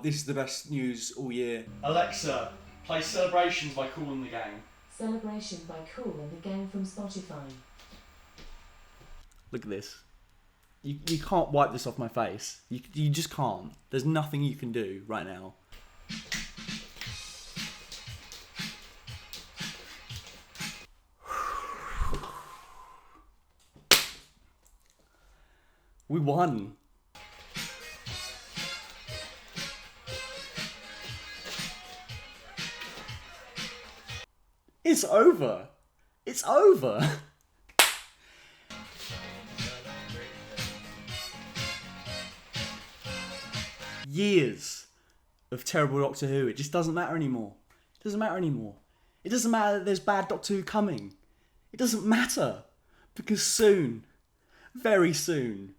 this is the best news all year. Alexa, play Celebrations by Kool and the Gang. Celebration by Kool and the Gang from Spotify. Look at this. You can't wipe this off my face. You just can't. There's nothing you can do right now. We won. It's over. It's over. Years of terrible Doctor Who. It just doesn't matter anymore. It doesn't matter anymore. It doesn't matter that there's bad Doctor Who coming. It doesn't matter. Because soon, very soon,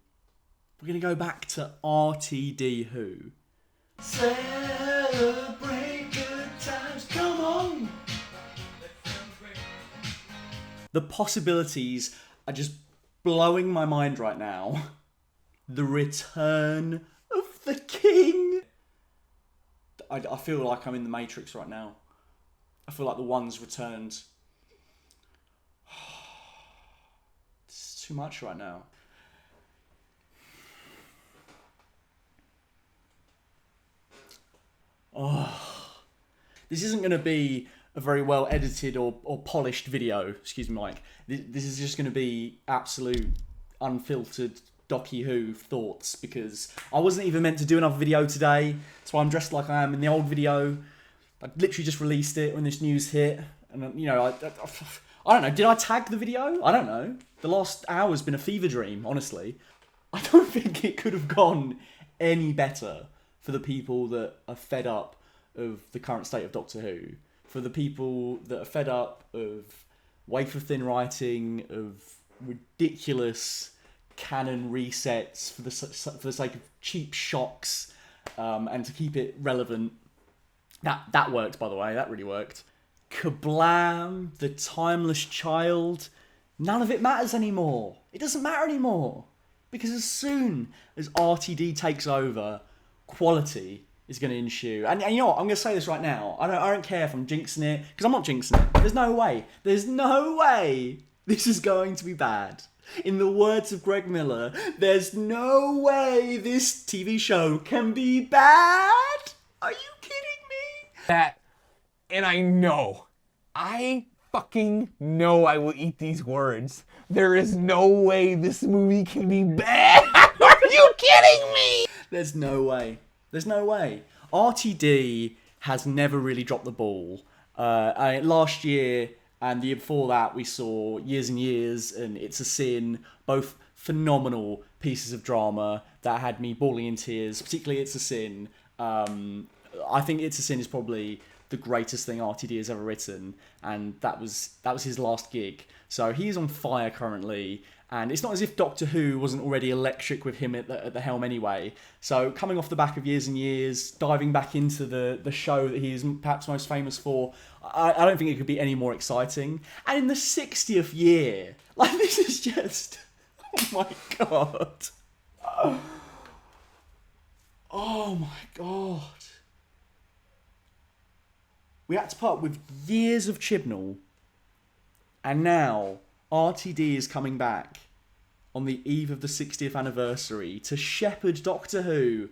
we're going to go back to RTD Who. Celebrate good times, come on! The possibilities are just blowing my mind right now. The return of the King. I feel like I'm in the Matrix right now. I feel like the One's returned. It's too much right now. Oh, this isn't going to be a very well edited or polished video. Excuse me, Mike. This is just going to be absolute unfiltered Docky Who thoughts, because I wasn't even meant to do another video today. That's why I'm dressed like I am in the old video. I literally just released it when this news hit, and you know, I don't know. Did I tag the video? I don't know. The last hour's been a fever dream, honestly. I don't think it could have gone any better for the people that are fed up of the current state of Doctor Who, for the people that are fed up of wafer-thin writing, of ridiculous canon resets for the sake of cheap shocks, and to keep it relevant. That worked, by the way. That really worked. Kablam, the timeless child. None of it matters anymore. It doesn't matter anymore. Because as soon as RTD takes over, quality is going to ensue. And you know what? I'm going to say this right now. I don't care if I'm jinxing it, because I'm not jinxing it. There's no way. There's no way this is going to be bad. In the words of Greg Miller, there's no way this TV show can be bad. Are you kidding me? That, and I fucking know I will eat these words. There is no way this movie can be bad. Are you kidding me? There's no way. There's no way. RTD has never really dropped the ball. Last year and the year before that, we saw Years and Years and It's a Sin, both phenomenal pieces of drama that had me bawling in tears, particularly It's a Sin. I think It's a Sin is probably the greatest thing RTD has ever written, and that was his last gig. So he's on fire currently, and it's not as if Doctor Who wasn't already electric with him at the helm anyway. So coming off the back of Years and Years, diving back into the show that he is perhaps most famous for, I don't think it could be any more exciting. And in the 60th year, like, this is just, oh my god. Oh my god. We had to part with years of Chibnall, and now RTD is coming back on the eve of the 60th anniversary to shepherd Doctor Who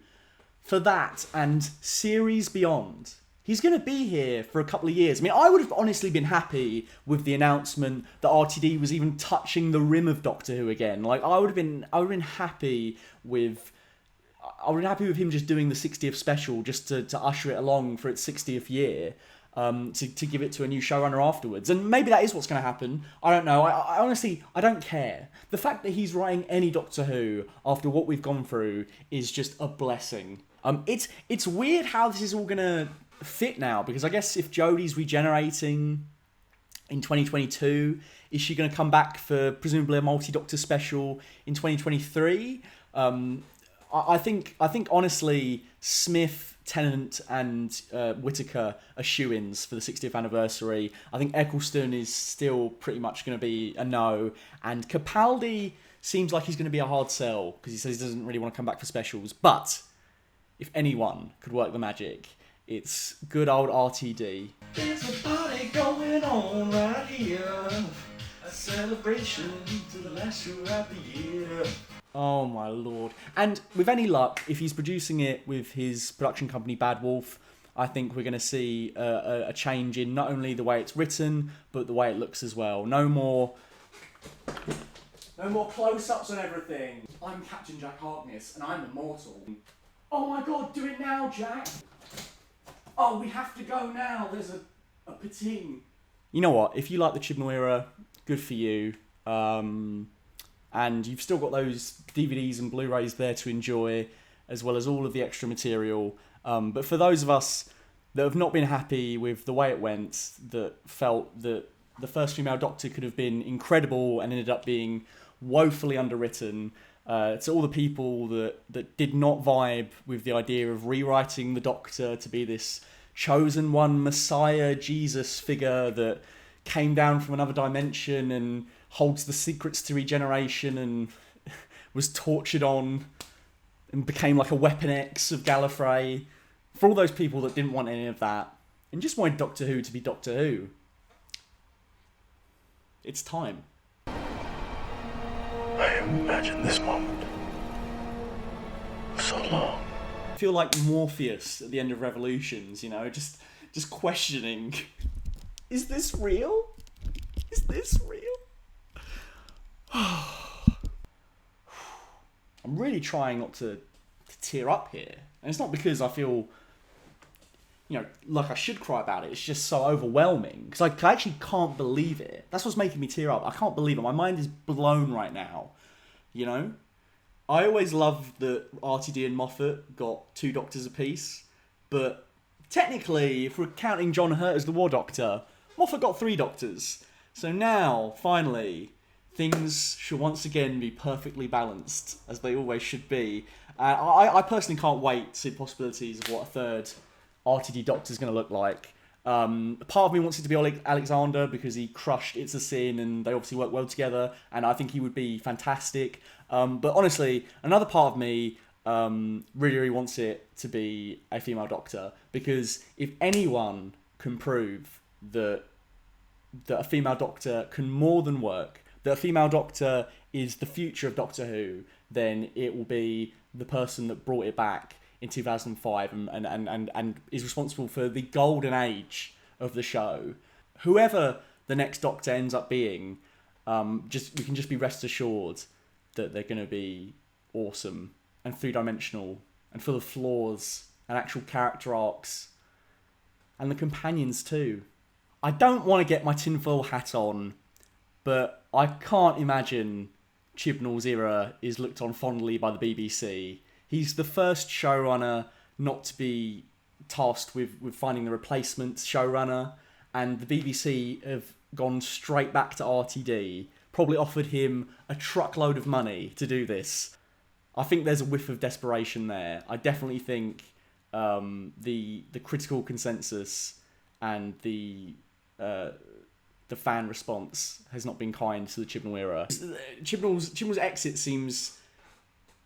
for that and series beyond. He's going to be here for a couple of years. I mean, I would have honestly been happy with the announcement that RTD was even touching the rim of Doctor Who again. Like, I would have been happy with him just doing the 60th special just to usher it along for its 60th year. To give it to a new showrunner afterwards. And maybe that is what's going to happen. I don't know. I honestly, I don't care. The fact that he's writing any Doctor Who after what we've gone through is just a blessing. It's weird how this is all going to fit now, because I guess if Jodie's regenerating in 2022, is she going to come back for presumably a multi-Doctor special in 2023? I think honestly, Smith, Tennant and Whittaker are shoo-ins for the 60th anniversary. I think Eccleston is still pretty much going to be a no. And Capaldi seems like he's going to be a hard sell, because he says he doesn't really want to come back for specials. But if anyone could work the magic, it's good old RTD. There's a party going on right here. A celebration to the last show of the year. Oh my lord. And with any luck, if he's producing it with his production company Bad Wolf, I think we're going to see a change in not only the way it's written, but the way it looks as well. No more close-ups on everything. I'm Captain Jack Harkness, and I'm immortal. Oh my god, do it now, Jack! Oh, we have to go now. There's a pating. You know what? If you like the Chibnall era, good for you. And you've still got those DVDs and Blu-rays there to enjoy, as well as all of the extra material. But for those of us that have not been happy with the way it went, that felt that the first female Doctor could have been incredible and ended up being woefully underwritten, to all the people that did not vibe with the idea of rewriting the Doctor to be this chosen one, Messiah, Jesus figure that came down from another dimension and holds the secrets to regeneration and was tortured on and became like a Weapon X of Gallifrey. For all those people that didn't want any of that and just wanted Doctor Who to be Doctor Who, it's time. I have imagined this moment for so long. I feel like Morpheus at the end of Revolutions, you know, just questioning, is this real? Is this real? I'm really trying not to tear up here. And it's not because I feel, you know, like I should cry about it. It's just so overwhelming. Because I actually can't believe it. That's what's making me tear up. I can't believe it. My mind is blown right now. You know? I always loved that RTD and Moffat got 2 Doctors apiece. But technically, if we're counting John Hurt as the War Doctor, Moffat got 3 Doctors. So now, finally, things should once again be perfectly balanced, as they always should be. I personally can't wait to see the possibilities of what a third RTD Doctor is going to look like. Part of me wants it to be Alexander because he crushed It's a Sin and they obviously work well together, and I think he would be fantastic. But honestly, another part of me really wants it to be a female Doctor, because if anyone can prove that a female Doctor can more than work, that a female Doctor is the future of Doctor Who, then it will be the person that brought it back in 2005 and is responsible for the golden age of the show. Whoever the next Doctor ends up being, we can just be rest assured that they're going to be awesome and 3-dimensional and full of flaws and actual character arcs. And the companions too. I don't want to get my tinfoil hat on, but I can't imagine Chibnall's era is looked on fondly by the BBC. He's the first showrunner not to be tasked with finding the replacement showrunner, and the BBC have gone straight back to RTD, probably offered him a truckload of money to do this. I think there's a whiff of desperation there. I definitely think the critical consensus and the fan response has not been kind to the Chibnall era. Chibnall's exit seems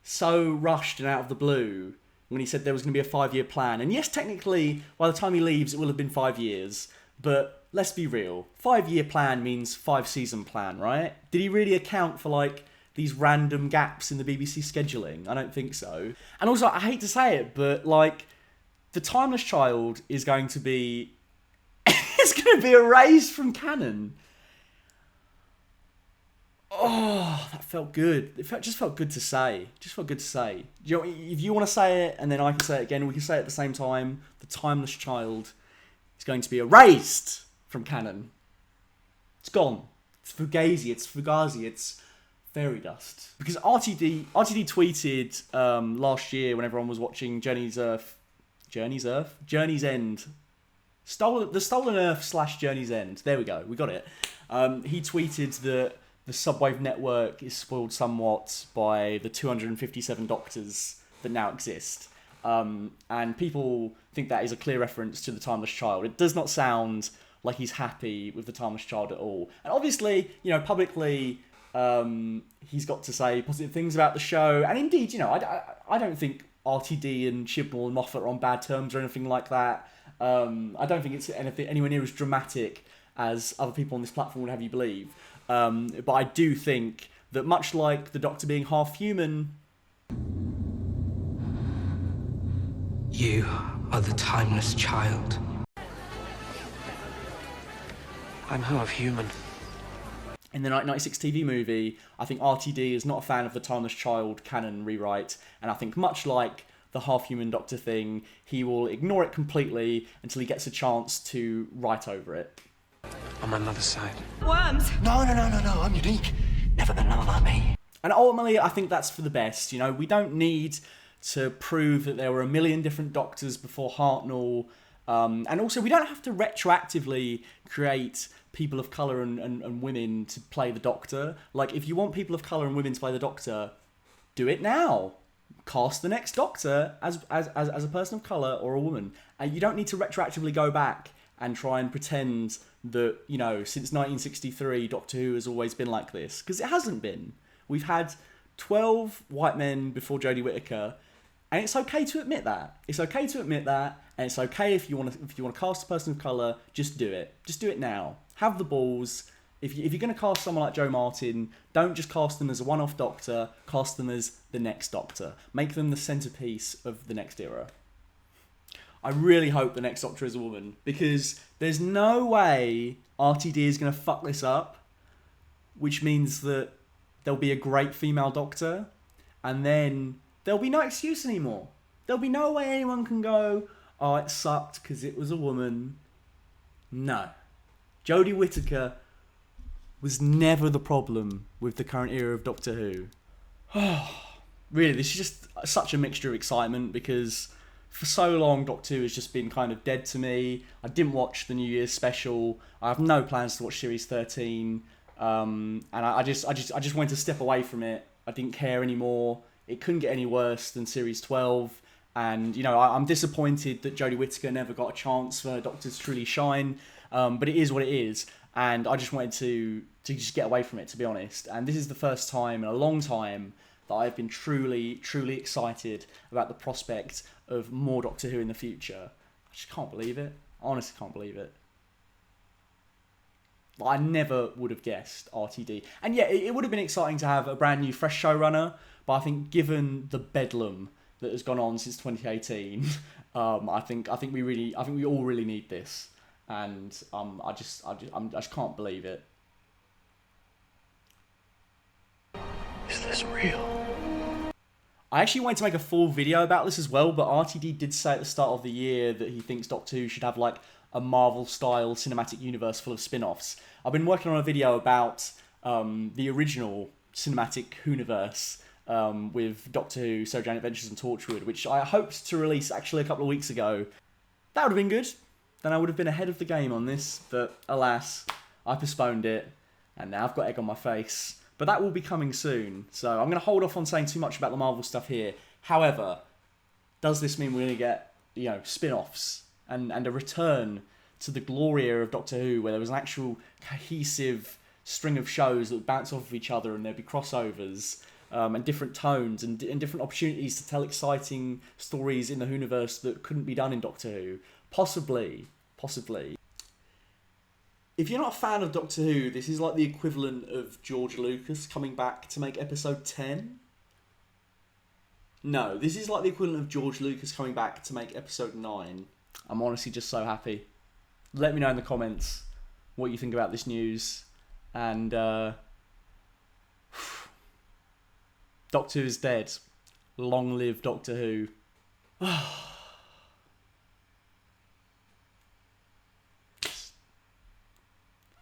so rushed and out of the blue when he said there was going to be a 5-year plan. And yes, technically, by the time he leaves, it will have been 5 years. But let's be real. 5-year plan means 5-season plan, right? Did he really account for, like, these random gaps in the BBC scheduling? I don't think so. And also, I hate to say it, but, like, The Timeless Child is going to be... it's going to be erased from canon. Oh, that felt good. Just felt good to say. Just felt good to say. You know, if you want to say it, and then I can say it again, we can say it at the same time. The Timeless Child is going to be erased from canon. It's gone. It's Fugazi. It's fairy dust. Because RTD tweeted last year when everyone was watching Journey's End. The Stolen Earth / Journey's End. There we go. We got it. He tweeted that the Subwave network is spoiled somewhat by the 257 Doctors that now exist. And people think that is a clear reference to The Timeless Child. It does not sound like he's happy with The Timeless Child at all. And obviously, you know, publicly, he's got to say positive things about the show. And indeed, you know, I don't think RTD and Chibnall and Moffat are on bad terms or anything like that. I don't think it's anywhere near as dramatic as other people on this platform would have you believe. But I do think that much like the Doctor being half human... You are the timeless child. I'm half human. In the 1996 TV movie, I think RTD is not a fan of the Timeless Child canon rewrite, and I think much like the half-human Doctor thing, he will ignore it completely until he gets a chance to write over it. On my mother's side. Worms! No, I'm unique. Never been known like me. And ultimately, I think that's for the best. You know, we don't need to prove that there were a million different Doctors before Hartnell. And also, we don't have to retroactively create people of colour and women to play the Doctor. Like, if you want people of colour and women to play the Doctor, do it now. Cast the next Doctor as a person of colour or a woman. And you don't need to retroactively go back and try and pretend that, you know, since 1963, Doctor Who has always been like this. Because it hasn't been. We've had 12 white men before Jodie Whittaker, and it's okay to admit that. It's okay to admit that, and it's okay if you want to cast a person of colour, just do it. Just do it now. Have the balls. If you're going to cast someone like Joe Martin, don't just cast them as a one-off Doctor, cast them as the next Doctor. Make them the centrepiece of the next era. I really hope the next Doctor is a woman, because there's no way RTD is going to fuck this up, which means that there'll be a great female Doctor, and then there'll be no excuse anymore. There'll be no way anyone can go, oh, it sucked because it was a woman. No. Jodie Whittaker was never the problem with the current era of Doctor Who. Really, this is just such a mixture of excitement, because for so long Doctor Who has just been kind of dead to me. I didn't watch the New Year's special. I have no plans to watch Series 13. And I just wanted to step away from it. I didn't care anymore. It couldn't get any worse than Series 12. And, you know, I'm disappointed that Jodie Whittaker never got a chance for her Doctor to truly shine. But it is what it is. And I just wanted to just get away from it, to be honest. And this is the first time in a long time that I've been truly, truly excited about the prospect of more Doctor Who in the future. I just can't believe it. I honestly can't believe it. I never would have guessed RTD. And yeah, it would have been exciting to have a brand new, fresh showrunner. But I think given the bedlam that has gone on since 2018, I think we all really need this. And I just can't believe it. Is this real? I actually wanted to make a full video about this as well, but RTD did say at the start of the year that he thinks Doctor Who should have like a Marvel-style cinematic universe full of spin-offs. I've been working on a video about the original cinematic Whoniverse with Doctor Who, Sarah Jane Adventures and Torchwood, which I hoped to release actually a couple of weeks ago. That would have been good. Then I would have been ahead of the game on this, but alas, I postponed it, and now I've got egg on my face. But that will be coming soon, so I'm going to hold off on saying too much about the Marvel stuff here. However, does this mean we're going to get, you know, spin-offs and a return to the glory era of Doctor Who, where there was an actual cohesive string of shows that would bounce off of each other, and there'd be crossovers and different tones and different opportunities to tell exciting stories in the Whoniverse that couldn't be done in Doctor Who? Possibly. If you're not a fan of Doctor Who, this is like the equivalent of George Lucas coming back to make episode 10. No, this is like the equivalent of George Lucas coming back to make episode 9. I'm honestly just so happy. Let me know in the comments what you think about this news. And Doctor Who is dead. Long live Doctor Who.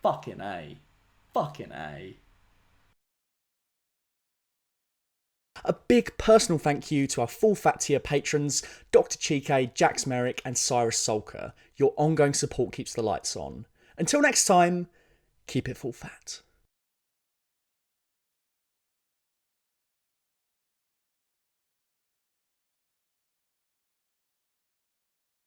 Fucking A. Fucking A. A big personal thank you to our full fat tier patrons, Dr. Chike, Jax Merrick and Cyrus Solker. Your ongoing support keeps the lights on. Until next time, keep it full fat.